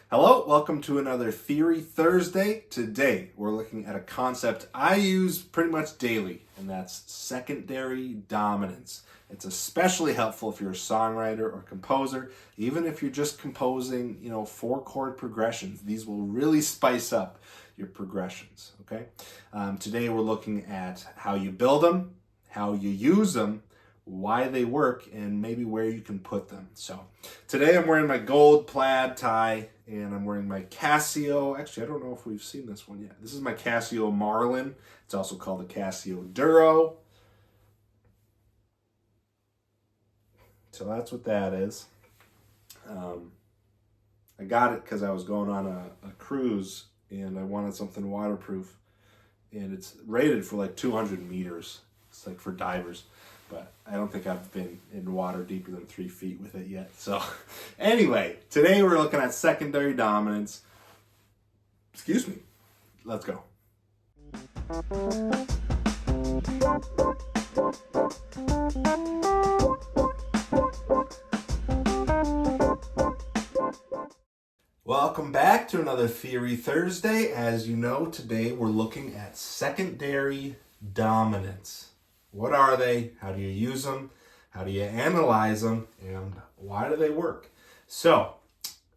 Hello, welcome to another Theory Thursday. Today we're looking at a concept I use pretty much daily, and that's secondary dominance. It's especially helpful if you're a songwriter or composer, even if you're just composing, 4-chord progressions. These will really spice up your progressions, okay? Today we're looking at how you build them, how you use them, why they work, and maybe where you can put them. So today I'm wearing my gold plaid tie, and I'm wearing my Casio. Actually, I don't know if we've seen this one yet. This is my Casio Marlin. It's also called the Casio Duro. So that's what that is. I got it because I was going on a cruise, and I wanted something waterproof. And it's rated for like 200 meters. It's like for divers. But I don't think I've been in water deeper than 3 feet with it yet. So anyway, today we're looking at secondary dominance. Excuse me. Let's go. Welcome back to another Theory Thursday. As you know, today we're looking at secondary dominance. What are they? How do you use them? How do you analyze them? And why do they work? So,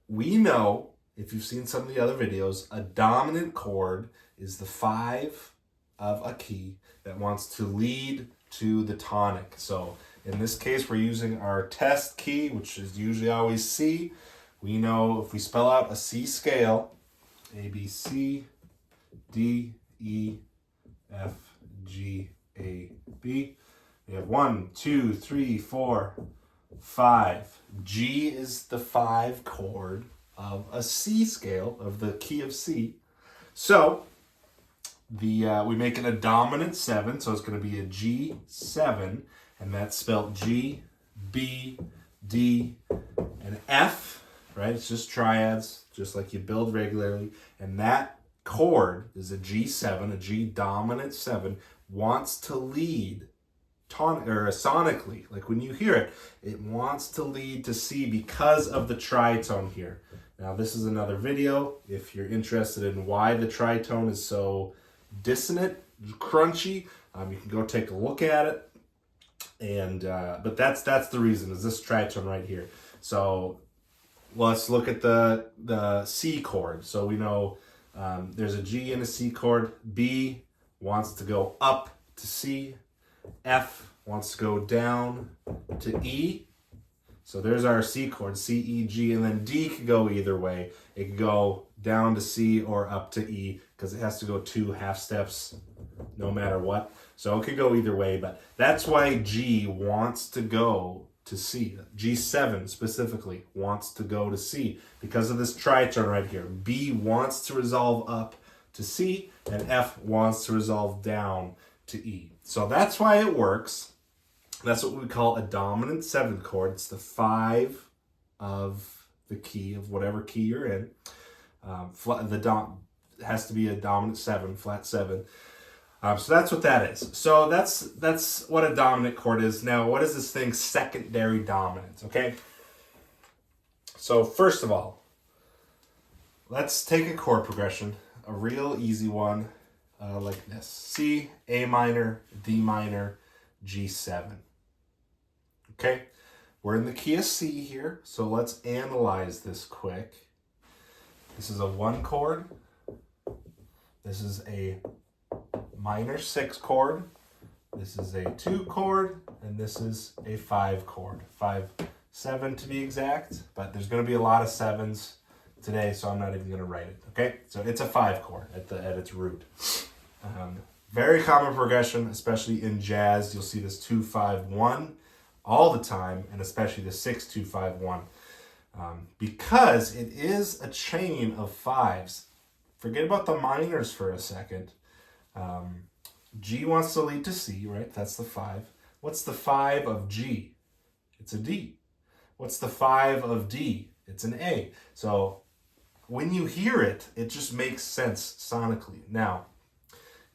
we know, if you've seen some of the other videos, a dominant chord is the 5 of a key that wants to lead to the tonic. So, in this case, we're using our test key, which is usually always C. We know if we spell out a C scale, A, B, C, D, E, F, G, A, B. We have 1, 2, 3, 4, 5. G is the 5 chord of a C scale, of the key of C. So we make it a dominant 7, so it's going to be a G7, and that's spelled G, B, D, and F, right? It's just triads, just like you build regularly. And that chord is a G7, a G dominant 7, wants to lead sonically. Like when you hear it, it wants to lead to C because of the tritone here. Now this is another video if you're interested in why the tritone is so dissonant, crunchy. You can go take a look at it. And but that's the reason, is this tritone right here. So let's look at the C chord. So we know there's a G and a C chord. B wants to go up to C. F wants to go down to E. So there's our C chord, C, E, G, and then D could go either way. It could go down to C or up to E because it has to go 2 half steps no matter what. So it could go either way, but that's why G wants to go to C. G7 specifically wants to go to C because of this tritone right here. B wants to resolve up to C, and F wants to resolve down to E. So that's why it works. That's what we call a dominant 7th chord. It's the 5 of the key of whatever key you're in. It has to be a dominant 7, flat 7. So that's what that is. So that's what a dominant chord is. Now, what is this thing secondary dominance? Okay. So first of all, let's take a chord progression, a real easy one, like this: C, A minor, D minor, G7. Okay, we're in the key of C here, so let's analyze this quick. This is a 1 chord. This is a minor 6 chord. This is a 2 chord, and this is a 5 chord. 5, 7 to be exact, but there's going to be a lot of 7s today, so I'm not even going to write it. Okay, so it's a 5 chord at its root. Very common progression, especially in jazz. You'll see this 2-5-1 all the time, and especially the 6-2-5-1, because it is a chain of 5s. Forget about the minors for a second. G wants to lead to C, right? That's the 5. What's the 5 of G? It's a D. What's the 5 of D? It's an A. So when you hear it, it just makes sense sonically. Now,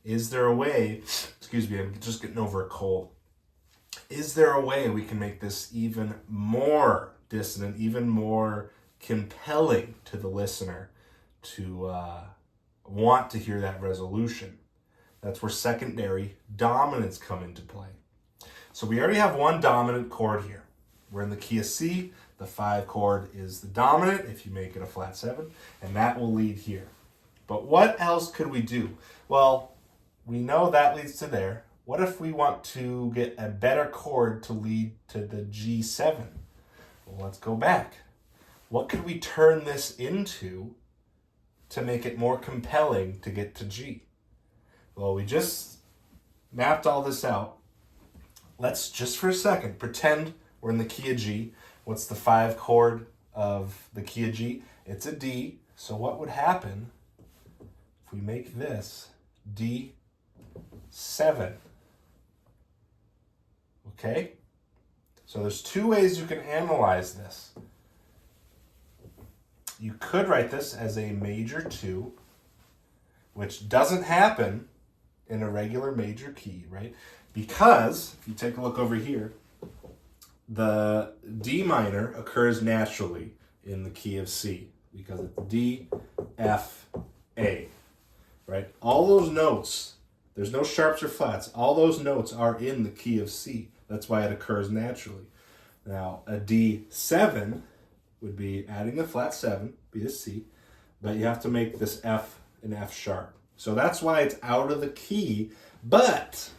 is there a way, excuse me, I'm just getting over a cold. Is there a way we can make this even more dissonant, even more compelling to the listener to want to hear that resolution. That's where secondary dominants come into play. So we already have one dominant chord here. We're in the key of C. The 5 chord is the dominant if you make it a flat 7, and that will lead here. But what else could we do? Well, we know that leads to there. What if we want to get a better chord to lead to the G7? Well, let's go back. What could we turn this into to make it more compelling to get to G? Well, we just mapped all this out. Let's just for a second pretend we're in the key of G. What's the 5 chord of the key of G? It's a D. So what would happen if we make this D7? Okay? So there's 2 ways you can analyze this. You could write this as a major 2, which doesn't happen in a regular major key, right? Because, if you take a look over here, the D minor occurs naturally in the key of C because it's D, F, A, right? All those notes, there's no sharps or flats. All those notes are in the key of C. That's why it occurs naturally. Now, a D7 would be adding a flat 7, be a C, but you have to make this F an F sharp. So that's why it's out of the key, but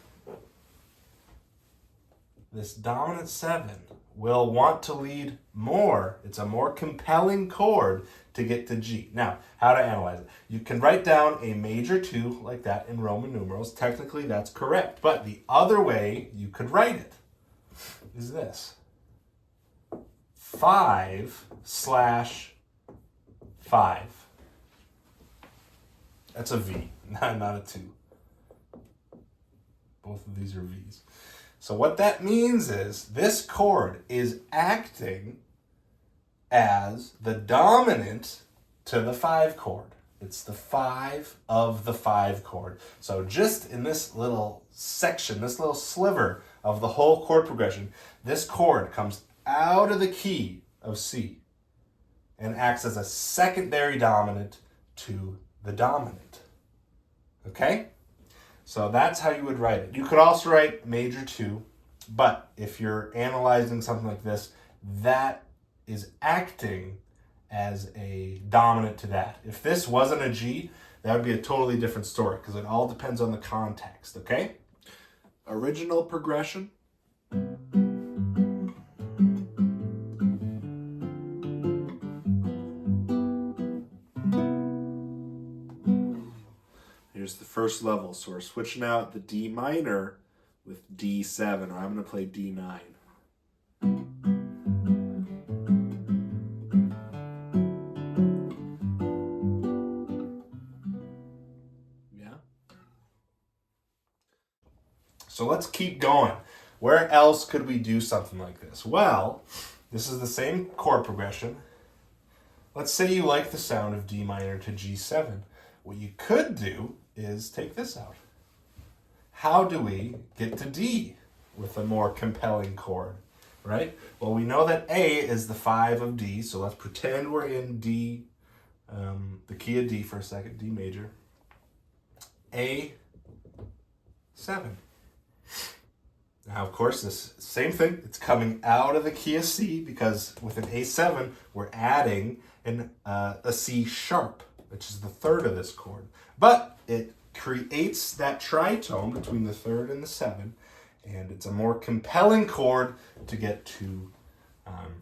this dominant 7 will want to lead more. It's a more compelling chord to get to G. Now, how to analyze it? You can write down a major 2 like that in Roman numerals. Technically, that's correct. But the other way you could write it is this. 5/5. That's a V, not a 2. Both of these are V's. So what that means is this chord is acting as the dominant to the 5 chord. It's the 5 of the 5 chord. So just in this little section, this little sliver of the whole chord progression, this chord comes out of the key of C and acts as a secondary dominant to the dominant. Okay? So that's how you would write it. You could also write major 2, but if you're analyzing something like this, that is acting as a dominant to that. If this wasn't a G, that would be a totally different story because it all depends on the context, okay? Original progression. Here's the first level. So we're switching out the D minor with D7, or I'm going to play D9. Yeah? So let's keep going. Where else could we do something like this? Well, this is the same chord progression. Let's say you like the sound of D minor to G7. What you could do is take this out. How do we get to D with a more compelling chord, right? Well, we know that A is the 5 of D, so let's pretend we're in D, the key of D for a second, D major. A7. Now, of course, this same thing, it's coming out of the key of C because with an A7, we're adding a C sharp, which is the 3rd of this chord. But it creates that tritone between the 3rd and the 7, and it's a more compelling chord to get to,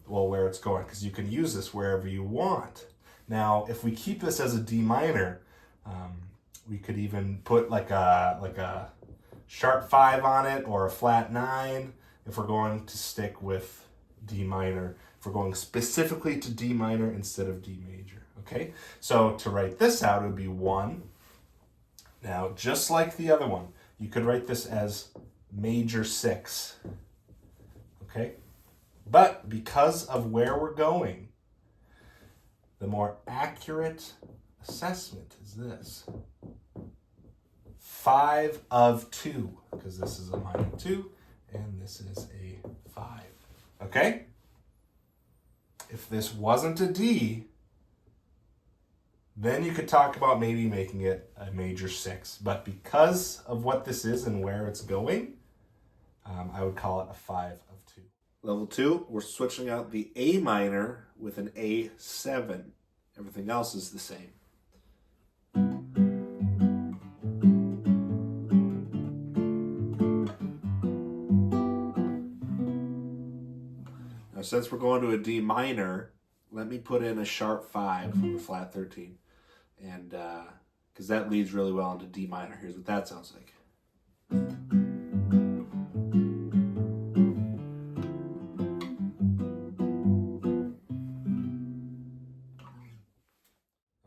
where it's going, because you can use this wherever you want. Now, if we keep this as a D minor, we could even put like a sharp 5 on it or a flat 9 if we're going to stick with D minor, if we're going specifically to D minor instead of D major, okay? So to write this out, it would be 1. Now, just like the other one, you could write this as major 6, okay? But because of where we're going, the more accurate assessment is this. 5 of 2, because this is a minor 2, and this is a 5, okay? if this wasn't a D, then you could talk about maybe making it a major 6. But because of what this is and where it's going, I would call it a 5 of 2. Level 2, we're switching out the A minor with an A7. Everything else is the same. Now, since we're going to a D minor, let me put in a sharp 5 from a flat 13. And because that leads really well into D minor. Here's what that sounds like.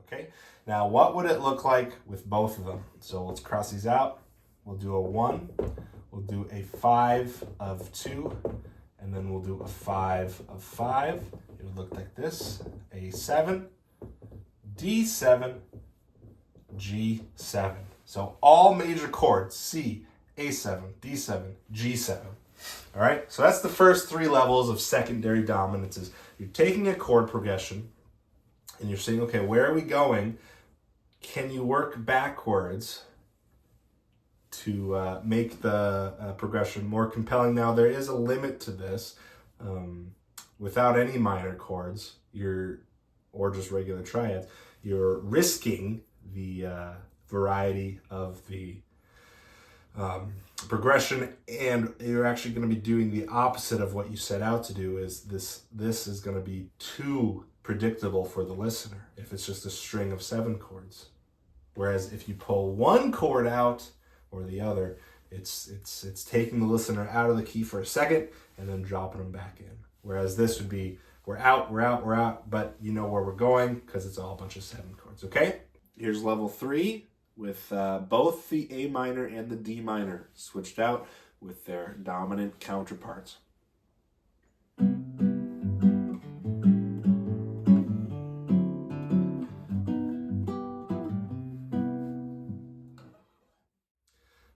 Okay, now what would it look like with both of them? So let's cross these out. We'll do a 1, we'll do a 5 of 2, and then we'll do a 5 of 5. It would look like this: A7, D7, G7. So all major chords: C, A7, D7, G7. All right, so that's the first 3 levels of secondary dominances. You're taking a chord progression and you're saying, okay, where are we going? Can you work backwards to make the progression more compelling? Now, there is a limit to this. Without any minor chords, or just regular triads, you're risking the variety of the progression, and you're actually going to be doing the opposite of what you set out to do. Is this is going to be too predictable for the listener if it's just a string of 7 chords. Whereas if you pull one chord out or the other, it's taking the listener out of the key for a second and then dropping them back in. Whereas this would be, we're out, but you know where we're going because it's all a bunch of 7 chords, okay? Here's level 3 with both the A minor and the D minor switched out with their dominant counterparts.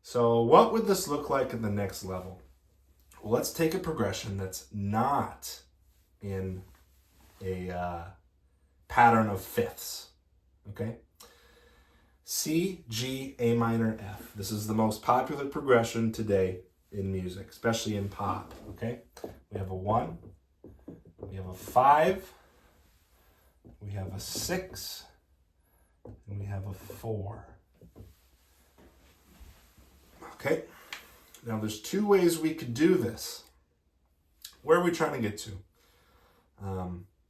So what would this look like in the next level? Well, let's take a progression that's not in a pattern of fifths, okay? C, G, A minor, F. This is the most popular progression today in music, especially in pop, okay? We have a 1, we have a 5, we have a 6, and we have a 4. Okay, now there's 2 ways we could do this. Where are we trying to get to?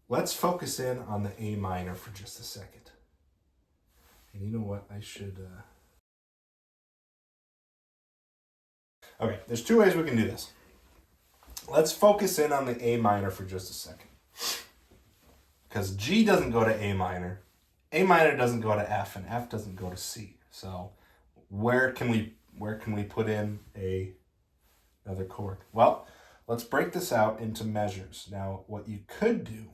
Let's focus in on the A minor for just a second. And you know what, I should... Okay, there's 2 ways we can do this. Let's focus in on the A minor for just a second. Because G doesn't go to A minor doesn't go to F, and F doesn't go to C. So where can we put in another chord? Well, let's break this out into measures. Now, what you could do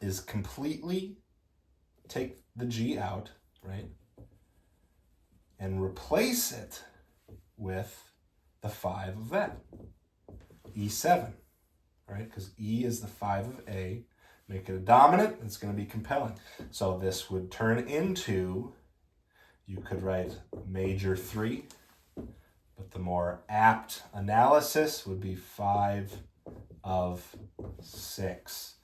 is completely take the G out, right? And replace it with the 5 of that, E7, right? Because E is the 5 of A. Make it a dominant, it's going to be compelling. So this would turn into, you could write major 3, but the more apt analysis would be 5 of 6.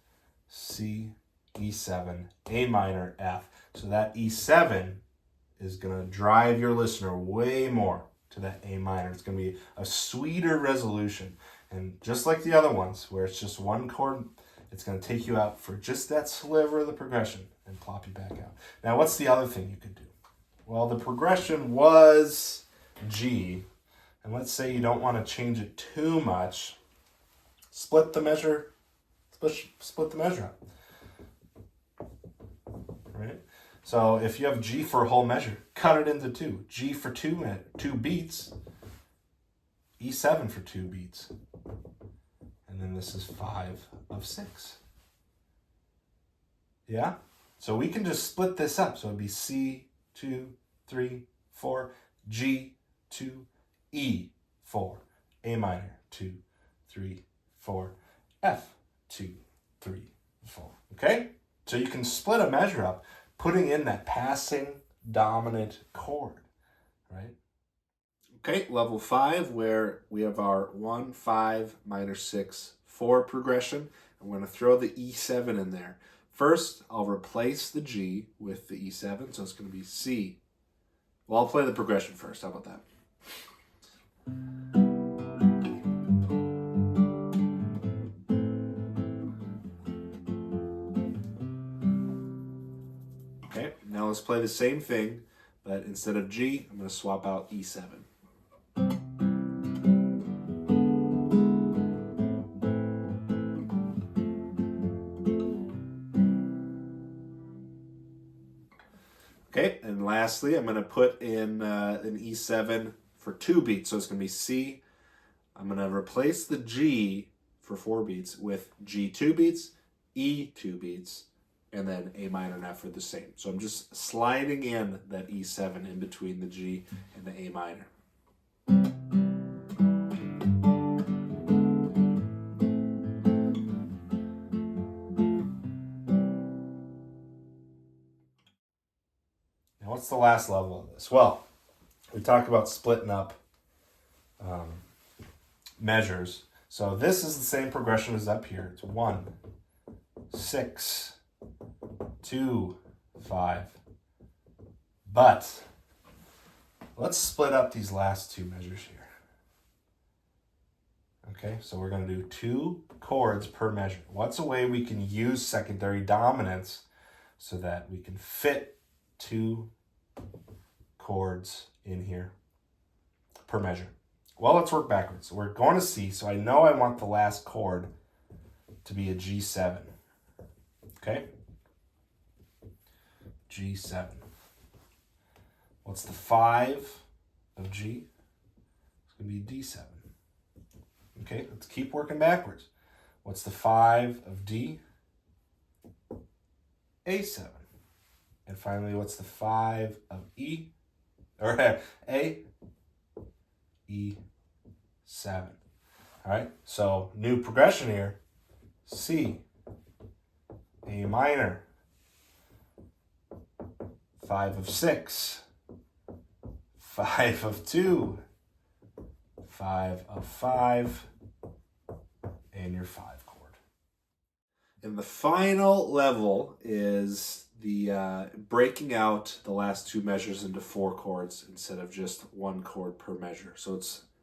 C, E7, A minor, F. So that E7 is going to drive your listener way more to that A minor. It's going to be a sweeter resolution. And just like the other ones, where it's just one chord, it's going to take you out for just that sliver of the progression and plop you back out. Now, what's the other thing you could do? Well, the progression was G, and let's say you don't want to change it too much. Split the measure up. Right? So if you have G for a whole measure, cut it into 2. G for 2 beats, E7 for 2 beats. And then this is 5 of 6. Yeah? So we can just split this up. So it'd be C, 2, 3, 4, G, 2, E, 4, A minor, 2, 3, 4, F, 2, 3, 4. Okay? So you can split a measure up, putting in that passing dominant chord, right? Okay, level 5, where we have our 1, 5, minor 6, 4 progression. I'm going to throw the E7 in there. First, I'll replace the G with the E7, so it's going to be C. Well, I'll play the progression first. How about that? Okay, now let's play the same thing, but instead of G, I'm going to swap out E7. Okay, and lastly, I'm going to put in an E7 for 2 beats. So it's going to be C. I'm going to replace the G for 4 beats with G 2 beats, E 2 beats, and then A minor and F for the same. So I'm just sliding in that E7 in between the G and the A minor. Now, what's the last level of this? Well, we talked about splitting up measures. So this is the same progression as up here. It's 1, 6, 2, 5. But let's split up these last 2 measures here. Okay, so we're going to do 2 chords per measure. What's a way we can use secondary dominants so that we can fit 2 chords in here per measure? Well, let's work backwards. So we're going to C, so I know I want the last chord to be a G7. Okay? G7. What's the 5 of G? It's going to be D7. Okay, let's keep working backwards. What's the 5 of D? A7. And finally, what's the 5 of E? Or A? E7. All right, so new progression here. C, A minor, 5 of 6, 5 of 2, 5 of 5, and your 5 chord. And the final level is the breaking out the last 2 measures into 4 chords instead of just 1 chord per measure. So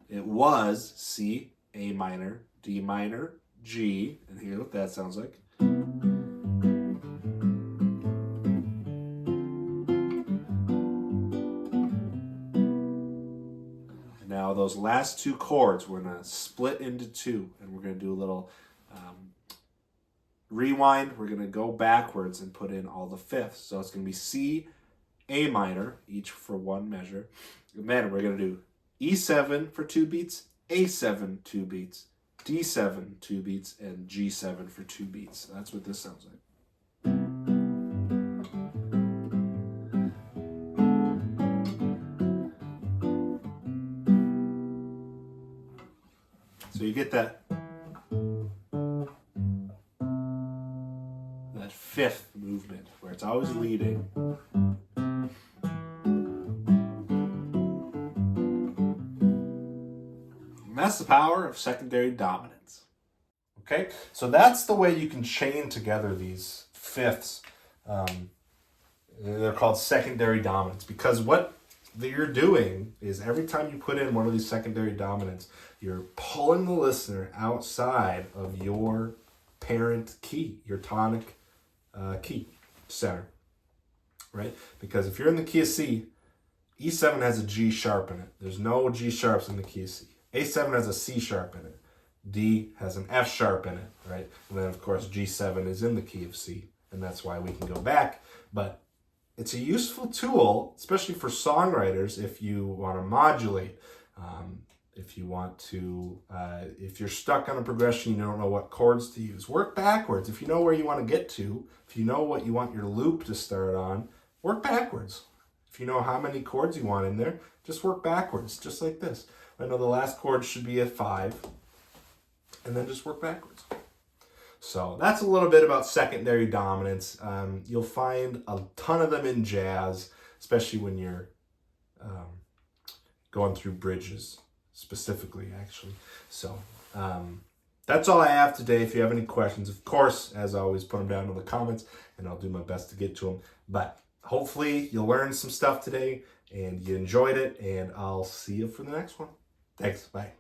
it was C, A minor, D minor, G, and here's what that sounds like. Now those last 2 chords we're going to split into 2, and we're going to do a little rewind. We're going to go backwards and put in all the fifths. So it's going to be C, A minor, each for 1 measure. And then we're going to do E7 for 2 beats, A7 2 beats, D7 2 beats, and G7 for 2 beats. That's what this sounds like. So you get that 5th movement where it's always leading. And that's the power of secondary dominance. Okay, so that's the way you can chain together these fifths. They're called secondary dominants because what you're doing is every time you put in one of these secondary dominants, you're pulling the listener outside of your parent key, your tonic key center, right? Because if you're in the key of C, E7 has a G sharp in it. There's no G sharps in the key of C. A7 has a C sharp in it. D has an F sharp in it, right? And then, of course, G7 is in the key of C, and that's why we can go back. But it's a useful tool, especially for songwriters, if you want to modulate, if you want to, if you're stuck on a progression, you don't know what chords to use. Work backwards. If you know where you want to get to, if you know what you want your loop to start on, work backwards. If you know how many chords you want in there, just work backwards, just like this. I know the last chord should be a 5, and then just work backwards. So that's a little bit about secondary dominants. You'll find a ton of them in jazz, especially when you're going through bridges specifically, actually. So that's all I have today. If you have any questions, of course, as always, put them down in the comments and I'll do my best to get to them. But hopefully you learned some stuff today and you enjoyed it, and I'll see you for the next one. Thanks. Bye.